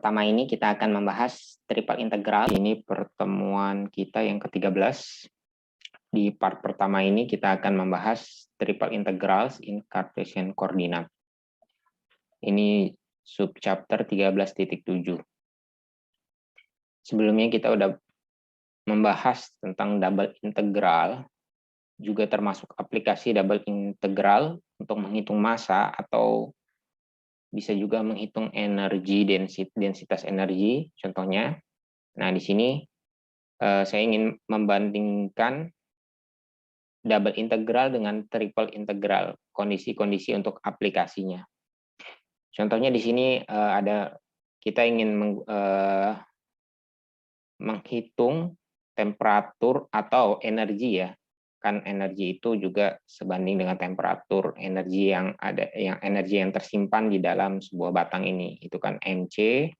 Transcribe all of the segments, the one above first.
pertama ini kita akan membahas triple integral. Ini pertemuan kita yang ke-13. Di part pertama ini kita akan membahas triple integrals in Cartesian coordinate. Ini subchapter 13.7. Sebelumnya kita udah membahas tentang double integral, juga termasuk aplikasi double integral untuk menghitung massa atau bisa juga menghitung energi, densitas energi, contohnya. Nah, di sini saya ingin membandingkan double integral dengan triple integral, kondisi-kondisi untuk aplikasinya. Contohnya di sini kita ingin menghitung temperatur atau energi ya. Kan energi itu juga sebanding dengan temperatur energi yang tersimpan di dalam sebuah batang ini. Itu kan mc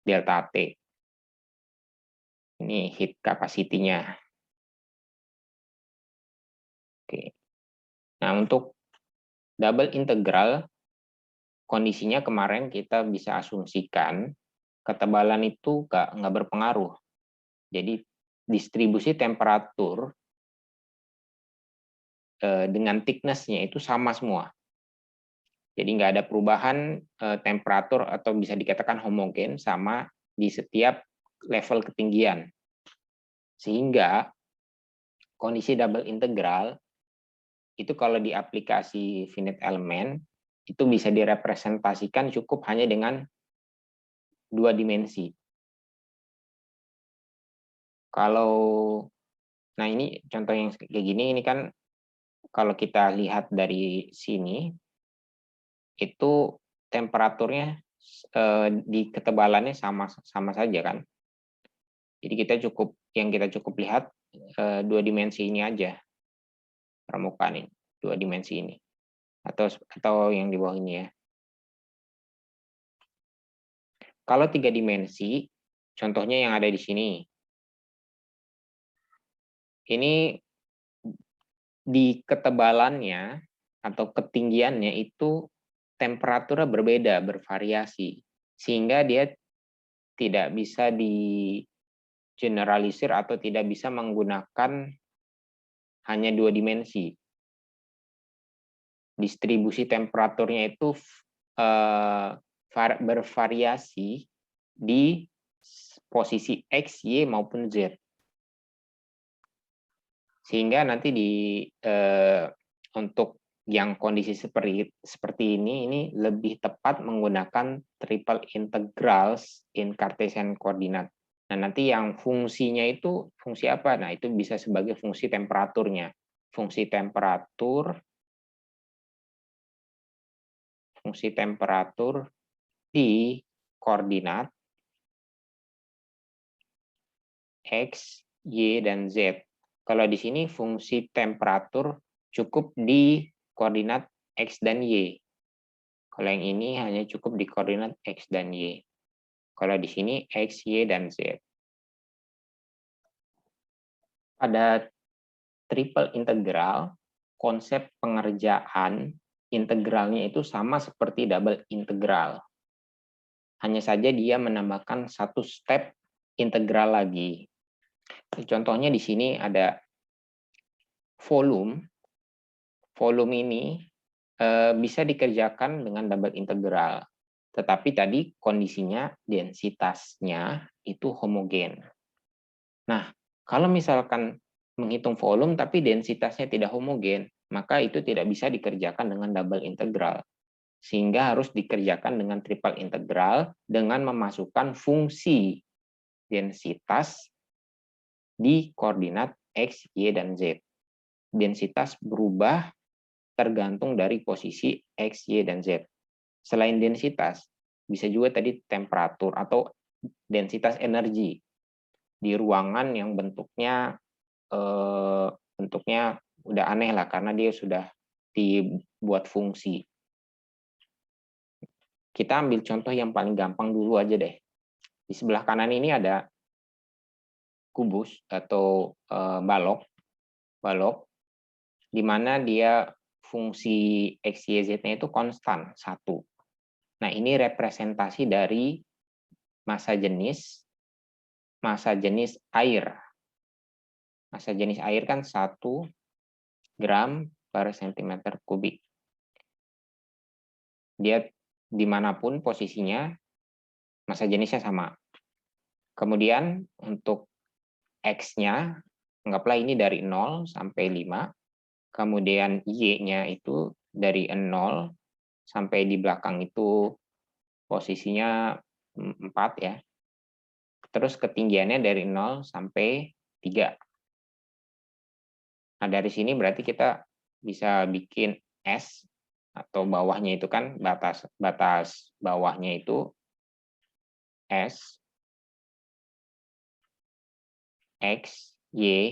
delta T. Ini heat capacity-nya. Oke. Nah, untuk double integral, kondisinya kemarin kita bisa asumsikan ketebalan itu nggak berpengaruh. Jadi distribusi temperatur dengan thickness-nya itu sama semua. Jadi nggak ada perubahan temperatur atau bisa dikatakan homogen sama di setiap level ketinggian. Sehingga kondisi double integral itu kalau di aplikasi finite element itu bisa direpresentasikan cukup hanya dengan 2 dimensi. Nah ini contoh yang kayak gini, ini kan kalau kita lihat dari sini, itu temperaturnya di ketebalannya sama saja kan. Jadi yang kita cukup lihat 2 dimensi ini aja, permukaan ini, 2 dimensi ini, atau yang di bawah ini ya. Kalau 3 dimensi, contohnya yang ada di sini, ini di ketebalannya atau ketinggiannya itu temperaturnya berbeda, bervariasi, sehingga dia tidak bisa di-generalisir atau tidak bisa menggunakan hanya 2 dimensi. Distribusi temperaturnya itu bervariasi di posisi X, Y, maupun Z. Sehingga nanti untuk yang kondisi seperti ini lebih tepat menggunakan triple integrals in Cartesian coordinate. Nah, nanti yang fungsinya itu fungsi apa? Nah, itu bisa sebagai fungsi temperaturnya. Fungsi temperatur di koordinat X, Y, dan Z. Kalau di sini fungsi temperatur cukup di koordinat X dan Y. Kalau yang ini hanya cukup di koordinat X dan Y. Kalau di sini X, Y, dan Z. Pada triple integral, konsep pengerjaan integralnya itu sama seperti double integral. Hanya saja dia menambahkan satu step integral lagi. Contohnya di sini ada volume. Volume ini bisa dikerjakan dengan double integral. Tetapi tadi kondisinya densitasnya itu homogen. Nah, kalau misalkan menghitung volume tapi densitasnya tidak homogen, maka itu tidak bisa dikerjakan dengan double integral. Sehingga harus dikerjakan dengan triple integral dengan memasukkan fungsi densitas di koordinat X, Y, dan Z. Densitas berubah tergantung dari posisi X, Y, dan Z. Selain densitas, bisa juga tadi temperatur atau densitas energi di ruangan yang bentuknya udah aneh lah karena dia sudah dibuat fungsi. Kita ambil contoh yang paling gampang dulu aja deh. Di sebelah kanan ini ada kubus atau balok, di mana dia fungsi X, Y, Z-nya itu konstan, 1. Nah, ini representasi dari massa jenis air. Massa jenis air kan 1 gram per sentimeter kubik. Dia dimanapun posisinya, massa jenisnya sama. Kemudian untuk X-nya, anggaplah ini dari 0 sampai 5. Kemudian Y-nya itu dari 0 sampai di belakang itu posisinya 4 ya. Terus ketinggiannya dari 0 sampai 3. Nah, dari sini berarti kita bisa bikin S atau bawahnya itu kan batas bawahnya itu S X Y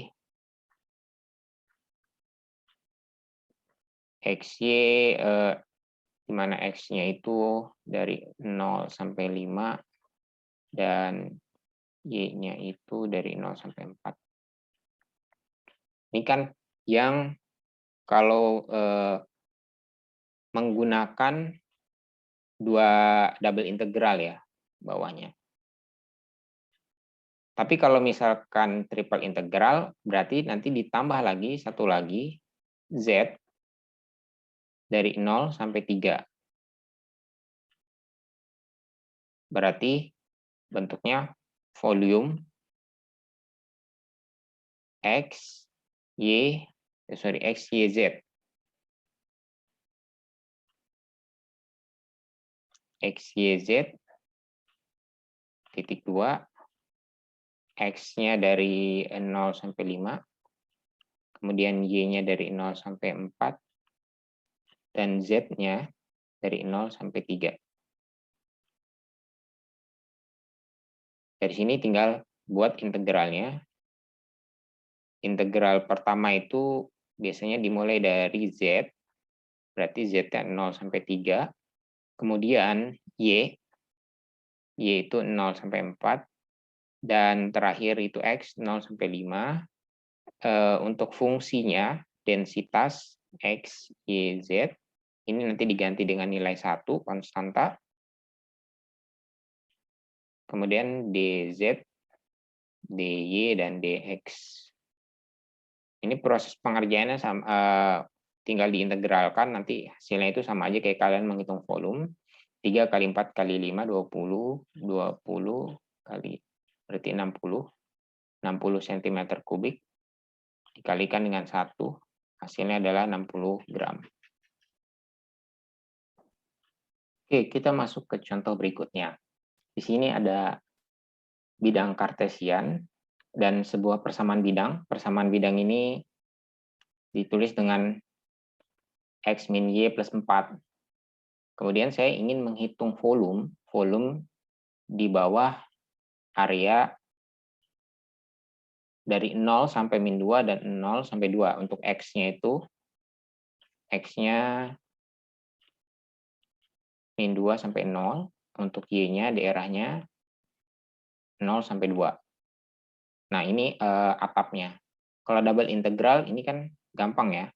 di mana X-nya itu dari 0 sampai 5 dan Y-nya itu dari 0 sampai 4. Ini kan yang kalau menggunakan dua double integral ya bawahnya. Tapi kalau misalkan triple integral, berarti nanti ditambah lagi satu lagi Z dari 0 sampai 3. Berarti bentuknya volume X, Y, X, Y, Z. X, Y, Z, titik 2, X-nya dari 0 sampai 5, kemudian Y-nya dari 0 sampai 4, dan Z-nya dari 0 sampai 3. Dari sini tinggal buat integralnya. Integral pertama itu biasanya dimulai dari Z, berarti Z-nya 0 sampai 3. Kemudian Y itu 0 sampai 4. Dan terakhir itu X, 0 sampai 5. Untuk fungsinya, densitas X, Y, Z, ini nanti diganti dengan nilai 1, konstanta. Kemudian DZ, DY, dan DX. Ini proses pengerjaannya tinggal diintegralkan, nanti hasilnya itu sama aja kayak kalian menghitung volume. 3 kali 4 kali 5, 20. 20 kali, berarti 60. 60 cm kubik. Dikalikan dengan 1, hasilnya adalah 60 gram. Oke, kita masuk ke contoh berikutnya. Di sini ada bidang kartesian dan sebuah persamaan bidang. Persamaan bidang ini ditulis dengan X min Y plus 4. Kemudian saya ingin menghitung volume di bawah area dari 0 sampai min 2 dan 0 sampai 2. Untuk X-nya itu, X-nya min 2 sampai 0. Untuk Y-nya daerahnya 0 sampai 2. Nah, ini atapnya. Kalau double integral, ini kan gampang ya.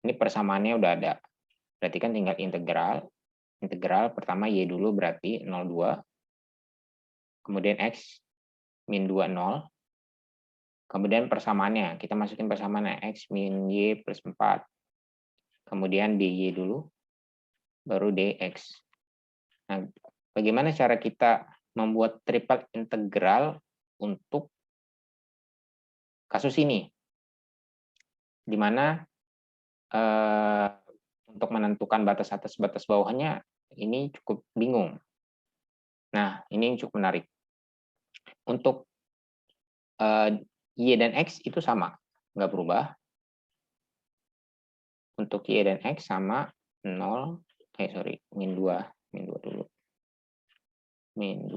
Ini persamaannya udah ada. Berarti kan tinggal integral. Integral pertama Y dulu berarti 0,2. Kemudian X min 2, 0. Kemudian persamaannya. Kita masukin persamaannya. X min Y plus 4. Kemudian DY dulu. Baru DX. Nah, bagaimana cara kita membuat triple integral untuk kasus ini? Di mana untuk menentukan batas atas batas bawahnya ini cukup bingung. Nah, ini yang cukup menarik. Untuk Y dan X itu sama, nggak berubah. Untuk Y dan X sama 0, min 2 dulu. Min 2,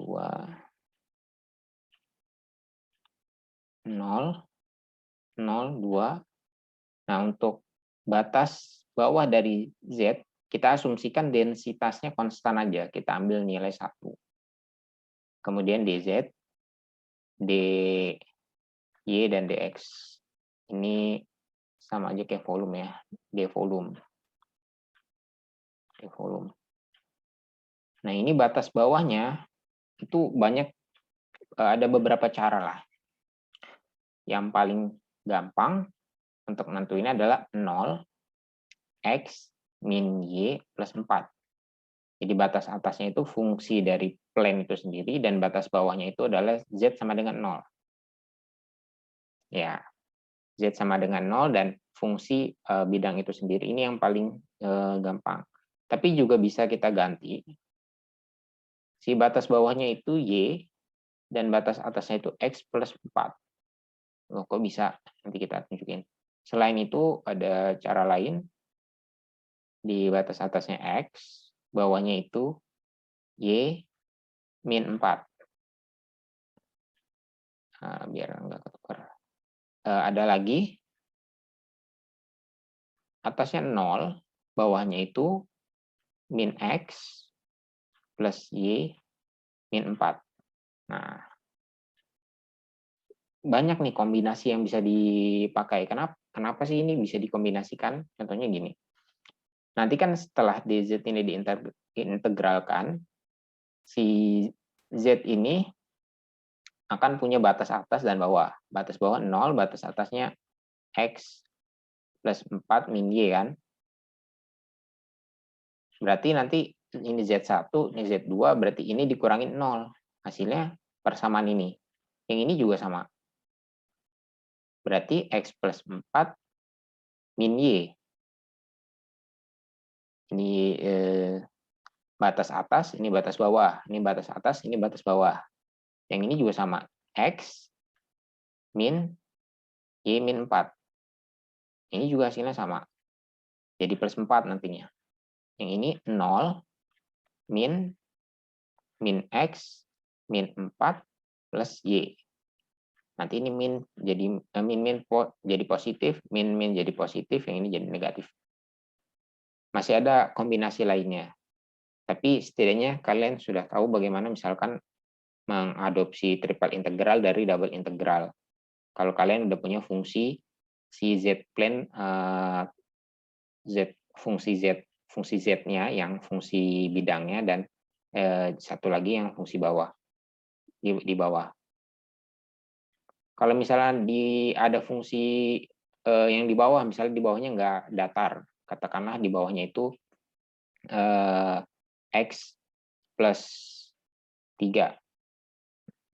0, 0, 2. Nah, untuk batas bawah dari Z, kita asumsikan densitasnya konstan aja. Kita ambil nilai 1. Kemudian DZ, DY, dan DX. Ini sama aja kayak volume ya. D volume. Nah, ini batas bawahnya itu banyak, ada beberapa cara lah. Yang paling gampang untuk nentuin adalah 0, X, min Y, plus 4. Jadi batas atasnya itu fungsi dari plan itu sendiri, dan batas bawahnya itu adalah Z sama dengan 0. Ya, Z sama dengan 0 dan fungsi bidang itu sendiri. Ini yang paling gampang. Tapi juga bisa kita ganti. Si batas bawahnya itu Y, dan batas atasnya itu X plus 4. Loh, kok bisa? Nanti kita tunjukin. Selain itu, ada cara lain. Di batas atasnya X, bawahnya itu Y min 4. Nah, biar nggak ketukar. Ada lagi, atasnya 0, bawahnya itu min X plus Y min 4. Nah, banyak nih kombinasi yang bisa dipakai. Kenapa sih ini bisa dikombinasikan? Contohnya gini. Nanti kan setelah dz ini diintegralkan, si z ini akan punya batas atas dan bawah. Batas bawah 0, batas atasnya X plus 4 min Y kan. Berarti nanti ini Z1, ini Z2, berarti ini dikurangin 0. Hasilnya persamaan ini. Yang ini juga sama. Berarti X plus 4 min Y. Ini batas atas, ini batas bawah. Ini batas atas, ini batas bawah. Yang ini juga sama. X min Y min 4. Ini juga hasilnya sama. Jadi plus 4 nantinya. Yang ini 0 min X min 4 plus Y. Nanti ini min jadi jadi positif, min jadi positif, yang ini jadi negatif. Masih ada kombinasi lainnya. Tapi setidaknya kalian sudah tahu bagaimana misalkan mengadopsi triple integral dari double integral. Kalau kalian udah punya fungsi si z plane, fungsi z-nya yang fungsi bidangnya, dan satu lagi yang fungsi bawah di bawah. Kalau misalnya ada fungsi yang di bawah, misalnya di bawahnya nggak datar, katakanlah di bawahnya itu X plus 3.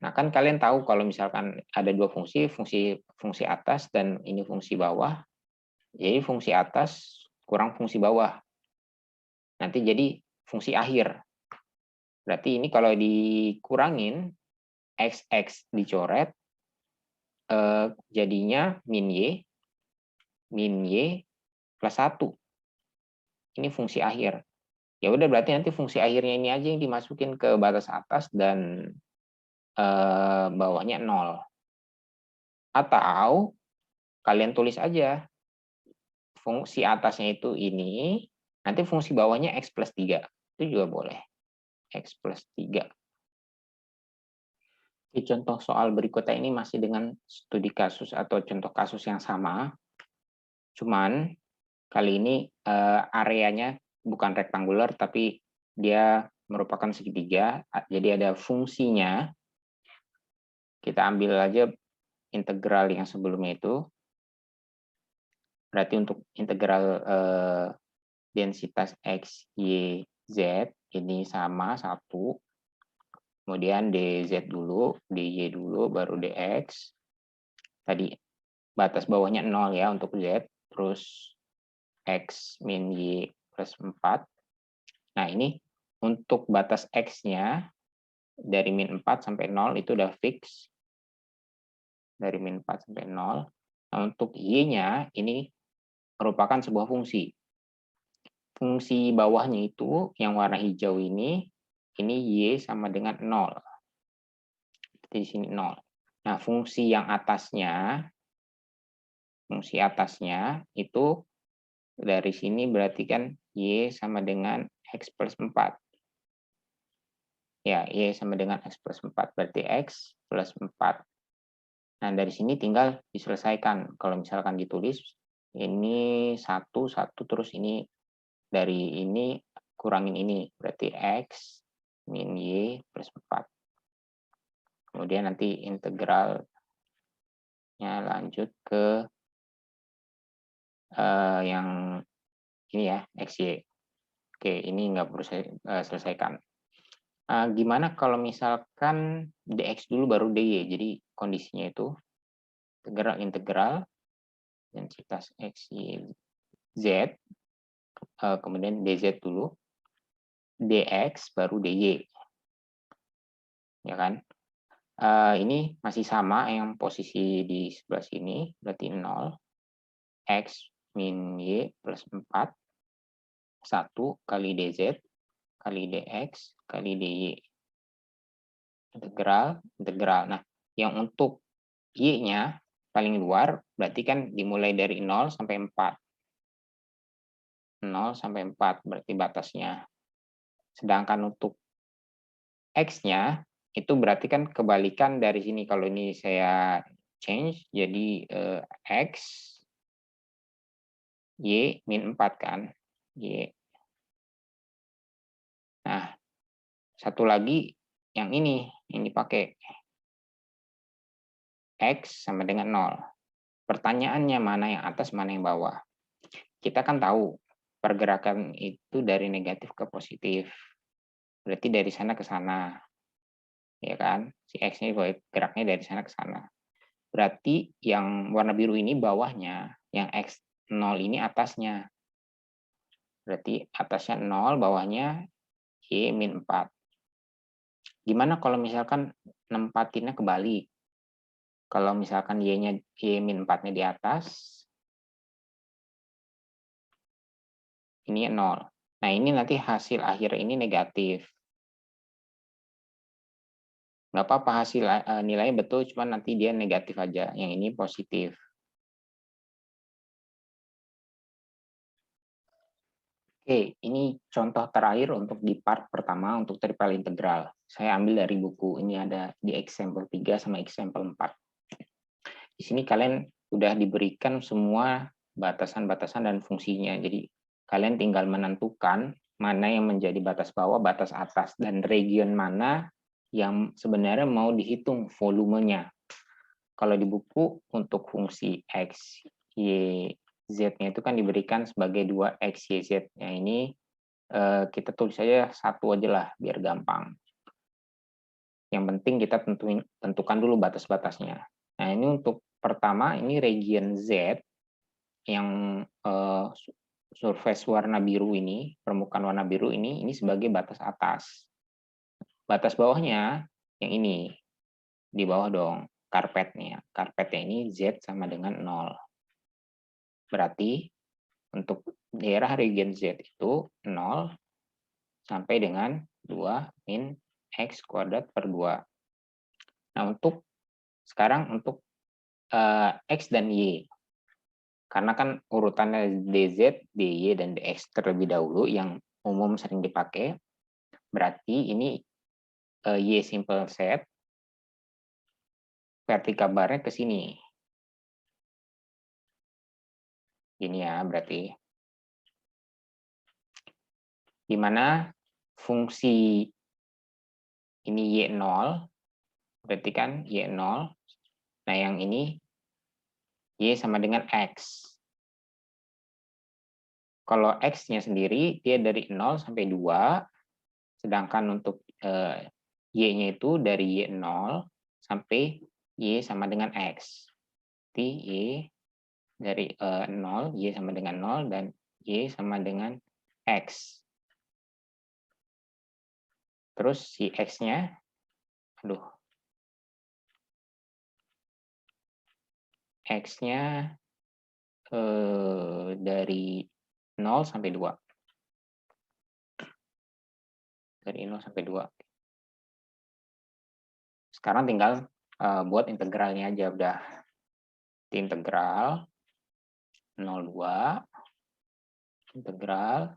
Nah, kan kalian tahu kalau misalkan ada dua fungsi atas dan ini fungsi bawah, jadi fungsi atas kurang fungsi bawah. Nanti jadi fungsi akhir. Berarti ini kalau dikurangin, X dicoret, jadinya min Y plus 1. Ini fungsi akhir. Ya udah, berarti nanti fungsi akhirnya ini aja yang dimasukin ke batas atas dan bawahnya 0. Atau kalian tulis aja fungsi atasnya itu ini, nanti fungsi bawahnya X plus 3. Itu juga boleh. X plus 3. Di contoh soal berikutnya ini masih dengan studi kasus atau contoh kasus yang sama. Cuman kali ini areanya bukan rektangular, tapi dia merupakan segitiga. Jadi ada fungsinya. Kita ambil aja integral yang sebelumnya itu. Berarti untuk integral densitas X, Y, Z ini sama 1. Kemudian dz dulu, dy dulu, baru dx. Tadi batas bawahnya 0 ya untuk z, terus x min y plus 4. Nah, ini untuk batas x-nya dari min 4 sampai 0 itu udah fix. Dari min 4 sampai 0. Nah, untuk y-nya ini merupakan sebuah fungsi. Fungsi bawahnya itu yang warna hijau ini y sama dengan 0. Di sini 0. Nah, fungsi atasnya itu dari sini berarti kan y sama dengan x plus 4. Ya, y sama dengan x plus 4. Berarti x plus 4. Nah, dari sini tinggal diselesaikan. Kalau misalkan ditulis, ini 1, terus ini dari ini kurangin ini. Berarti x min Y plus 4. Kemudian nanti integralnya lanjut ke yang ini ya, XY. Oke, ini nggak perlu saya selesaikan. Gimana kalau misalkan dx dulu baru dy, jadi kondisinya itu integral densitas x, y, z, kemudian dz dulu, dx baru dy, ya kan? Ini masih sama yang posisi di sebelah sini, berarti 0, x min y plus 4, 1 kali dz kali dx kali dy. Integral. Nah, yang untuk y-nya paling luar berarti kan dimulai dari 0 sampai 4. 0 sampai 4 berarti batasnya. Sedangkan untuk x-nya itu berarti kan kebalikan dari sini. Kalau ini saya change jadi x y min 4 kan. Y. Nah, satu lagi yang ini dipakai. X sama dengan 0. Pertanyaannya mana yang atas, mana yang bawah. Kita kan tahu pergerakan itu dari negatif ke positif. Berarti dari sana ke sana. Ya kan? Si X-nya geraknya dari sana ke sana. Berarti yang warna biru ini bawahnya, yang X0 ini atasnya. Berarti atasnya 0, bawahnya Y min 4. Gimana kalau misalkan nempatinnya kebalik? Kalau misalkan Y-nya Y min 4-nya di atas, ini 0. Nah, ini nanti hasil akhir ini negatif. Nggak apa-apa hasil nilainya betul, cuma nanti dia negatif aja. Yang ini positif. Oke, ini contoh terakhir untuk di part pertama untuk triple integral. Saya ambil dari buku. Ini ada di example 3 sama example 4. Di sini kalian udah diberikan semua batasan-batasan dan fungsinya. Jadi kalian tinggal menentukan mana yang menjadi batas bawah, batas atas, dan region mana yang sebenarnya mau dihitung volumenya. Kalau di buku untuk fungsi X, Y, Z-nya itu kan diberikan sebagai 2X, Y, Z. Nah, ini kita tulis saja satu aja lah, biar gampang. Yang penting kita tentukan dulu batas-batasnya. Nah, ini untuk pertama, ini region Z, yang surface warna biru ini, permukaan warna biru ini sebagai batas atas. Batas bawahnya, yang ini, di bawah dong, karpetnya. Karpetnya ini Z sama dengan 0. Berarti untuk daerah region Z itu 0 sampai dengan 2 min X kuadrat per 2. Nah, untuk sekarang untuk X dan Y. Karena kan urutannya DZ, DY, dan DX terlebih dahulu yang umum sering dipakai. Berarti ini Y simple set, vertikal barnya ke sini. Ini ya, berarti. Di mana fungsi ini Y0, berarti kan Y0. Nah, yang ini Y sama dengan X. Kalau X-nya sendiri, dia dari 0 sampai 2, sedangkan untuk Y-nya itu dari Y0 sampai Y sama dengan X. Jadi Y dari 0, Y sama dengan 0, dan Y sama dengan X. Terus si X-nya, X-nya dari 0 sampai 2. Dari 0 sampai 2. Sekarang tinggal buat integralnya aja udah. Integral 02 integral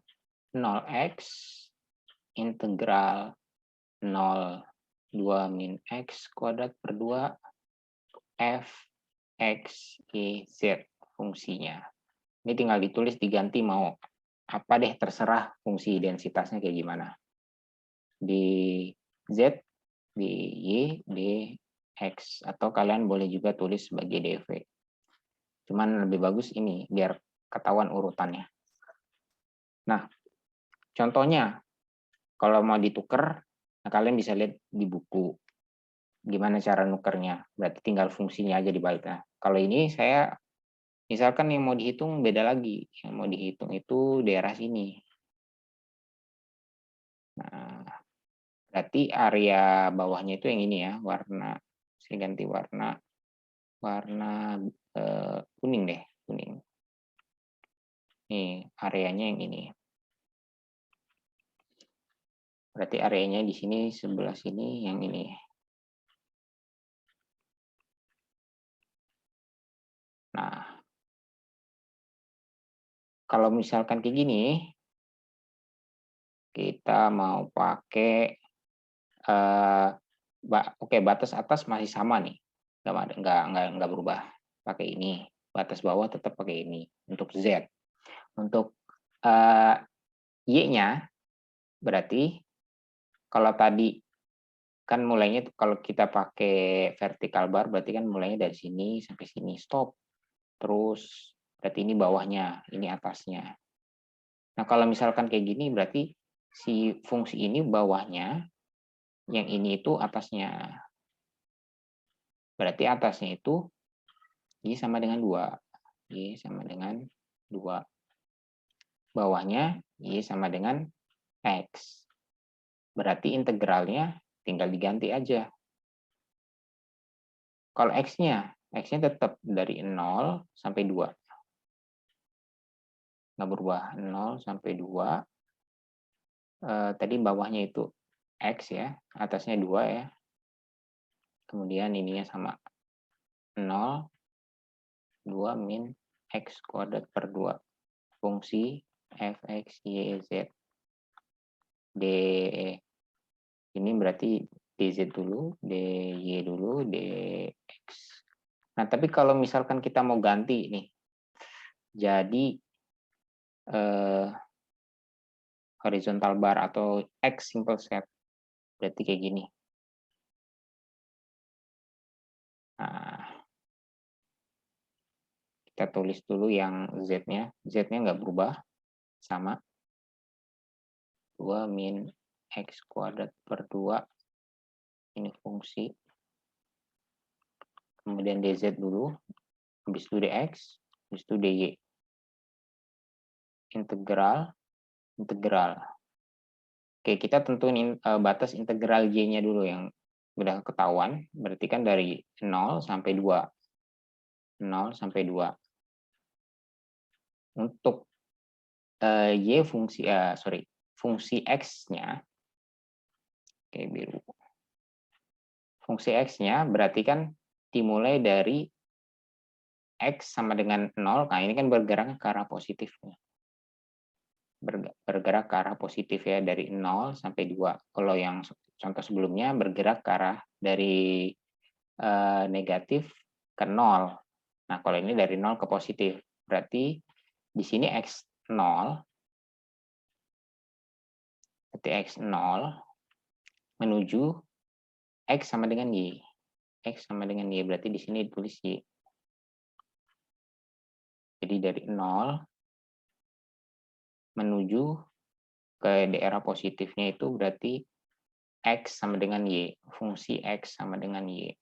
0x integral 0 2 min x kuadrat per 2 f x y z fungsinya. Ini tinggal ditulis, diganti mau apa deh, terserah fungsi densitasnya kayak gimana. di Z, di Y, di X. Atau kalian boleh juga tulis sebagai DV. Cuman lebih bagus ini, biar ketahuan urutannya. Nah, contohnya, kalau mau ditukar, nah kalian bisa lihat di buku. Gimana cara nukernya. Berarti tinggal fungsinya aja dibalik. Nah, kalau ini saya, misalkan yang mau dihitung beda lagi. Yang mau dihitung itu daerah sini. Nah, berarti area bawahnya itu yang ini ya, warna. Saya ganti warna kuning deh, kuning. Nih, areanya yang ini. Berarti areanya di sini sebelah sini yang ini. Nah, kalau misalkan kayak gini, kita mau pakai oke, batas atas masih sama nih, nggak berubah. Pakai ini, batas bawah tetap pakai ini untuk Z. Untuk Y-nya berarti kalau tadi kan mulainya kalau kita pakai vertical bar berarti kan mulainya dari sini sampai sini stop. Terus berarti ini bawahnya, ini atasnya. Nah, kalau misalkan kayak gini berarti si fungsi ini bawahnya, yang ini itu atasnya. Berarti atasnya itu Y sama dengan 2. Y sama dengan 2. Bawahnya Y sama dengan X. Berarti integralnya tinggal diganti aja. Kalau X-nya tetap dari 0 sampai 2. Nggak berubah, 0 sampai 2. Tadi bawahnya itu X ya, atasnya 2 ya. Kemudian ininya sama 0, 2 min X kuadrat per 2. Fungsi fx, y, z. D, ini berarti dz dulu, dy dulu, dx. Nah, tapi kalau misalkan kita mau ganti nih, jadi horizontal bar atau X simple set, berarti kayak gini. Nah, kita tulis dulu yang Z-nya. Z-nya nggak berubah, sama. 2 min X kuadrat per 2. Ini fungsi. Kemudian dz dulu, habis itu dx, habis itu dy. Integral. Oke, kita tentuin batas integral y-nya dulu yang udah ketahuan. Berarti kan dari 0 sampai 2. 0 sampai 2. Untuk y fungsi x-nya, oke, biru. Fungsi x-nya berarti kan dimulai dari x sama dengan 0. Nah, ini kan bergerak ke arah positif. Bergerak ke arah positif ya, dari 0 sampai 2. Kalau yang contoh sebelumnya bergerak ke arah dari negatif ke 0. Nah, kalau ini dari 0 ke positif. Berarti di sini x0, berarti x0 menuju x sama dengan y. X sama dengan y, berarti di sini ditulis y. Jadi dari 0 menuju ke daerah positifnya itu berarti x sama dengan y. Fungsi x sama dengan y.